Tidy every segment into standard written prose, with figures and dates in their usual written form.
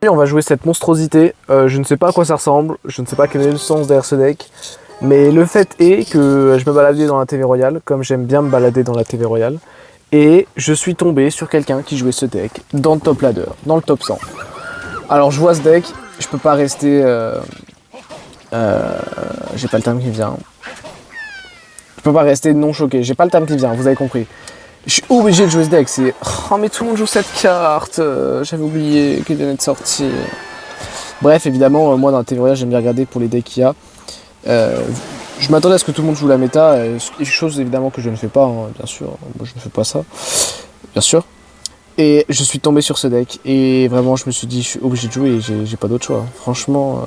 On va jouer cette monstrosité, je ne sais pas à quoi ça ressemble, je ne sais pas quel est le sens derrière ce deck, mais le fait est que je me baladais dans la TV Royale, comme j'aime bien me balader dans la TV Royale, et je suis tombé sur quelqu'un qui jouait ce deck dans le top ladder, dans le top 100. Alors je vois ce deck, je peux pas rester... j'ai pas le terme qui vient. Je peux pas rester non choqué, j'ai pas le terme qui vient, vous avez compris. Je suis obligé de jouer ce deck, c'est... Oh mais tout le monde joue cette carte, j'avais oublié qu'elle venait de sortir. Bref, évidemment, moi dans la théorie, j'aime bien regarder pour les decks qu'il y a. Je m'attendais à ce que tout le monde joue la méta, chose évidemment que je ne fais pas, hein, bien sûr. Moi je ne fais pas ça, bien sûr. Et je suis tombé sur ce deck, et vraiment je me suis dit, je suis obligé de jouer, et j'ai pas d'autre choix. Franchement,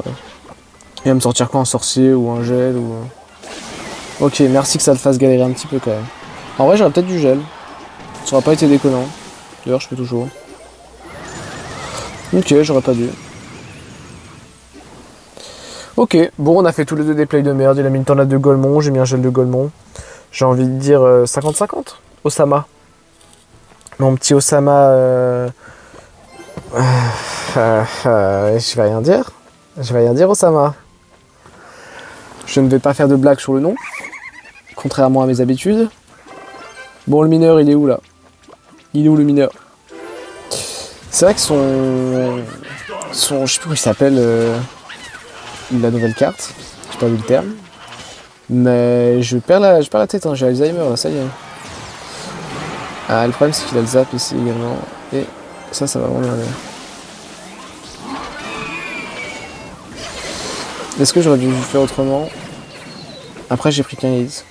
il va me sortir quoi, un sorcier ou un gel ou... Ok, merci que ça te fasse galérer un petit peu quand même. En vrai, j'aurais peut-être du gel. Ça aurait pas été déconnant. D'ailleurs, je peux toujours. Ok, j'aurais pas dû. Ok, bon, on a fait tous les deux des plays de merde. Il a mis une tornade de Golemon, j'ai mis un gel de Golemon. J'ai envie de dire 50-50. Osama. Mon petit Osama. Je vais rien dire. Je vais rien dire, Osama. Je ne vais pas faire de blagues sur le nom. Contrairement à mes habitudes. Bon, le mineur, il est où là? Il est où le mineur? C'est vrai que son... Je sais plus comment il s'appelle, la nouvelle carte. J'ai pas vu le terme. Mais je perds la tête, hein. J'ai Alzheimer là, ça y est. Ah, le problème c'est qu'il a le zap ici également. Et ça va vraiment m'énerver. Est-ce que j'aurais dû faire autrement? Après j'ai pris qu'un hit.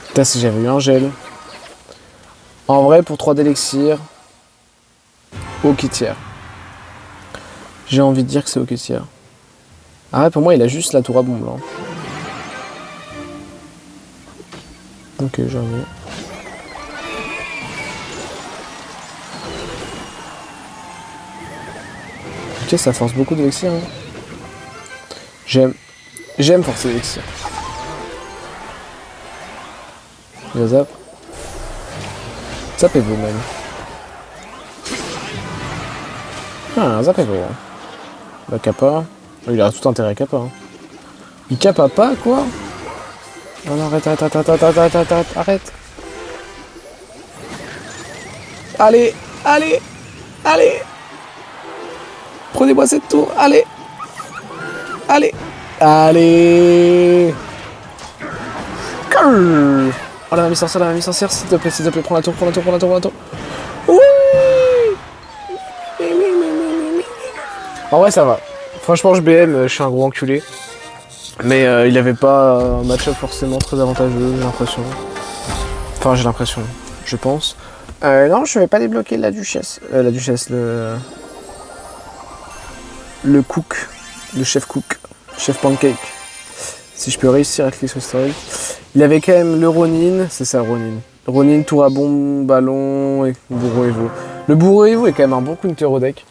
Putain, si j'avais eu un gel. En vrai, pour 3 d'élixir, ok tiers. J'ai envie de dire que c'est ok tiers. Ah ouais, pour moi, il a juste la tour à bombe là. Ok, j'ai envie. Ok, ça force beaucoup d'élixir. Hein. J'aime forcer l'élixir. Il va zap. Zapez-vous même. Ah, zapez-vous. Bah Kappa. Il a tout intérêt à Kappa. Hein. Il Kappa pas quoi? Non, arrête. Arrête. Allez. Prenez-moi cette tour, allez. Oh la mamie sorcière, s'il te plaît, prends la tour. Oui. En vrai, ça va. Franchement, je BM, je suis un gros enculé. Mais il avait pas un match-up forcément très avantageux, j'ai l'impression. Enfin, j'ai l'impression, je pense. Non, je vais pas débloquer la duchesse. Le cook. Le chef cook. Chef pancake. Si je peux réussir à cliquer sur historique. Il avait quand même le Ronin, c'est ça Ronin. Ronin, tour à bombe, ballon et bourreau Evo. Le bourreau Evo est quand même un bon counter au deck.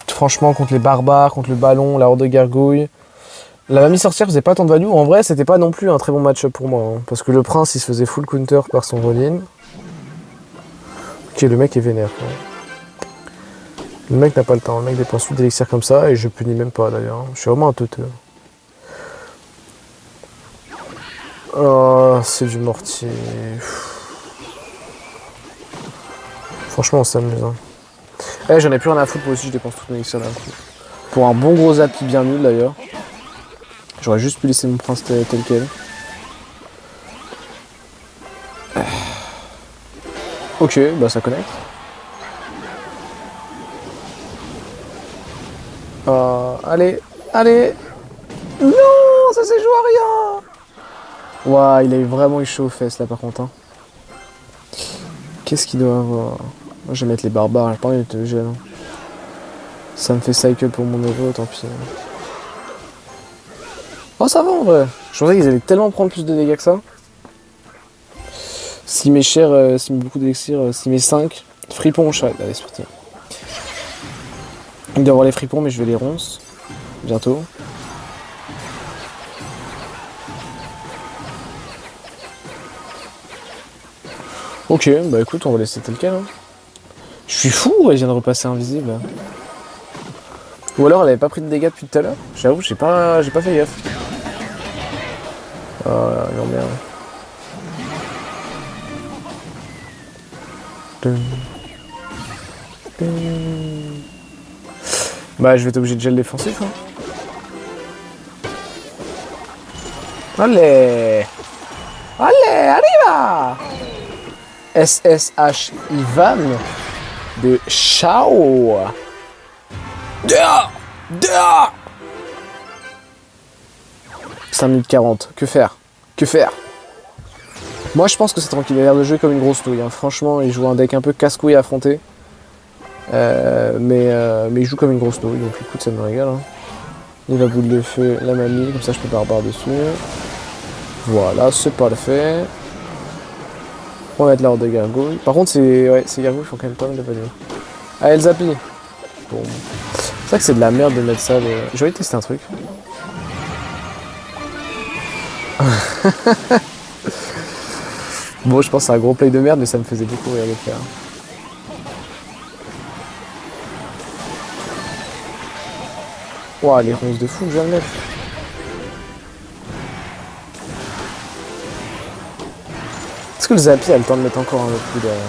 Franchement, contre les barbares, contre le ballon, la horde de gargouilles. La mamie sorcière faisait pas tant de value. En vrai, c'était pas non plus un très bon match-up pour moi. Hein, parce que le prince, il se faisait full counter par son Ronin. Ok, le mec est vénère. Quoi. Le mec n'a pas le temps. Le mec dépense 8 d'élixir comme ça et je punis même pas d'ailleurs. Je suis vraiment un teuteux. Oh, c'est du mortier. Franchement, on s'amuse. Hein. Eh, j'en ai plus rien à foutre, moi aussi je dépense tout mon élixir d'un coup. Pour un bon gros zappy bien nul d'ailleurs. J'aurais juste pu laisser mon prince tel quel. Ok, bah ça connecte. Allez. Non, ça s'est joué à rien. Ouah, il a vraiment eu chaud aux fesses là par contre. Hein. Qu'est-ce qu'il doit avoir? Moi je vais mettre les barbares, j'ai pas envie de te gêner. Ça me fait cycle pour mon Evo, tant pis. Oh ça va en vrai. Je pensais qu'ils allaient tellement prendre plus de dégâts que ça. S'il met cher, s'il met beaucoup d'élixir, s'il met 5, fripon, allez c'est parti. Il doit avoir les fripons mais je vais les ronces. Bientôt. Ok, bah écoute, on va laisser tel quel. Hein. Je suis fou, elle vient de repasser invisible. Ou alors elle avait pas pris de dégâts depuis tout à l'heure. J'avoue, j'ai pas fait gaffe. Oh non merde. Bah je vais être obligé de gel défensif. Hein. Allez! Allez, arriva! SSH Ivan de Chao. Dehors! Dehors! 5 minutes 40. Que faire? Que faire? Moi je pense que c'est tranquille, il a l'air de jouer comme une grosse nouille. Hein. Franchement, il joue un deck un peu casse-couille à affronter. Mais il joue comme une grosse nouille, donc écoute, ça me régale. Hein. Il va boule de feu, la mamie, comme ça je peux barbare dessus. Voilà, c'est pas le fait. On va mettre l'ordre de gargouille. Par contre, ces gargouilles font quand même pas mal de panier. Ah, elles appuient. Bon. C'est vrai que c'est de la merde de mettre ça. J'ai envie de tester un truc. Bon, je pense que c'est un gros play de merde, mais ça me faisait beaucoup rire de le faire. Ouah, les ronces de fou que je viens de mettre. Est-ce que le Zappy a le temps de mettre encore un autre coup derrière?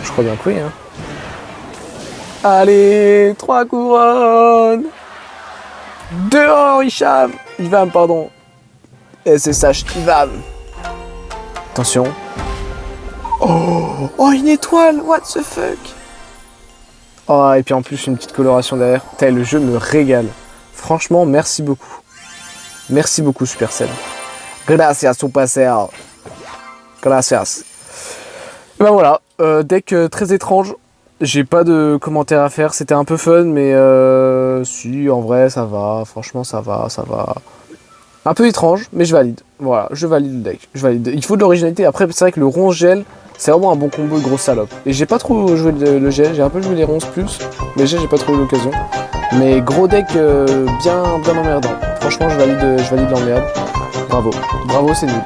Je crois bien que oui, hein. Allez, 3 couronnes. Dehors, Hicham. Ivam, pardon. SSH Ivam. Attention. Oh, une étoile. What the fuck. Oh, et puis en plus, une petite coloration derrière. Le jeu me régale. Franchement, merci beaucoup. Merci beaucoup, Supercell. Gracias, Supercell. Gracias. Et ben voilà, deck très étrange. J'ai pas de commentaires à faire. C'était un peu fun, mais si, en vrai, ça va. Franchement, ça va. Un peu étrange, mais je valide. Voilà, je valide le deck. Je valide. Il faut de l'originalité. Après, c'est vrai que le ronce gel, c'est vraiment un bon combo de grosse salope. Et j'ai pas trop joué le gel. J'ai un peu joué les ronces plus. Mais j'ai pas trop eu l'occasion. Mais gros deck bien emmerdant. Franchement, je valide l'emmerde. Bravo. Bravo, c'est nul.